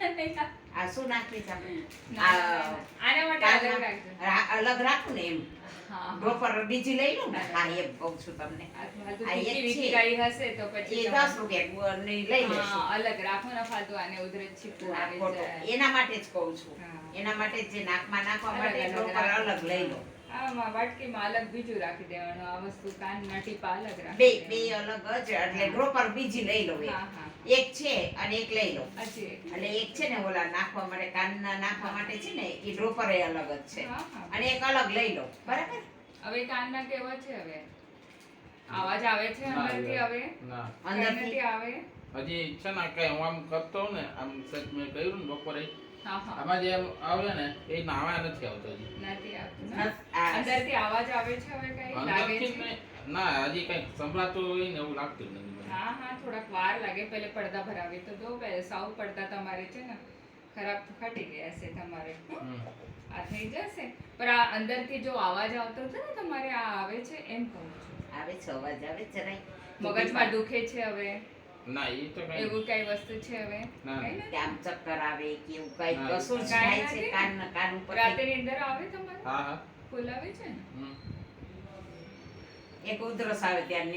આ શું નાખીશ આપણે? આના માટે અલગ રાખજો. અલગ રાખું ને એમ. હા ડ્રોપર બીજી લઈ લઉં ને? હા એમ કહું છું તમને. ફાલતુ આ એક ટીકી છે. કઈ હશે તો પછી એ 10 રૂપિયાની લઈ લેશું. હા અલગ રાખો ને ફાલતુ આને ઉધરસ છીપું આ આવી ખોટું. જાય. એના માટે જ કહું છું. હા. એના માટે જ જે નાકમાં નાખવા અલગ માટે અલગ ડ્રોપર રાખો. અલગ લઈ લો. આમાં વાટકીમાં અલગ બીજું રાખી દેવાનું. આ વસ્તુ કાનના ટીપા અલગ બે રાખી બે અલગ જ એટલે ડ્રોપર બીજી લઈ લો. હા હા એક છે અને એક લઈ લો. હજી એક. એટલે એક છે ને ઓલા નાખવા માટે કાનના નાખવા માટે છે ને એ ડ્રોપર એ અલગ જ છે. હા હા અને એક અલગ લઈ લો. બરાબર? હવે કાનના કેવા છે હવે અવાજ આવે છે અંદરથી હવે ના અંદરથી અંદરથી આવે હજી છે ને કઈ હું આમ કરતો હોઉં ને આમ સચ મેં કહ્યું ને બપોરે હા હા આમાં જે આવે ને એ નાવા નથી આવતો હજી નથી આવતું નસ- ને? આ અંદરથી અવાજ આવે છે હવે કઈ લાગે અંદરથી છે ને ના હજી કઈ સંભળાતું હોય ને એવું લાગતું જ નથી મને. હા હા થોડાક વાર લાગે પહેલે પડદા ભરાવી તો દો પહેલે સાવ પડદા તમારે છે ને ખરાબ ફાટી ગયા છે તમારે હમ. આ થઈ જશે પણ આ અંદરથી જો અવાજ આવતો હતો ને તમારે આ આવે છે એમ કહું છું આવે છે અવાજ આવે છે જરાય. મગજમાં દુખે છે હવે ના એ તો કઈ એવું કઈ વસ્તુ છે હવે ના. કઈ નથી? કે આમ ચક્કર આવે કે એવું કઈ ના, કશું જ કાંઈ થાય છે નથી? કાન ઉપર રાતે નીંદર આવે તમારે હા હા ફૂલ આવે છે ને હમ. એક ઉધરસ આવે ત્યારે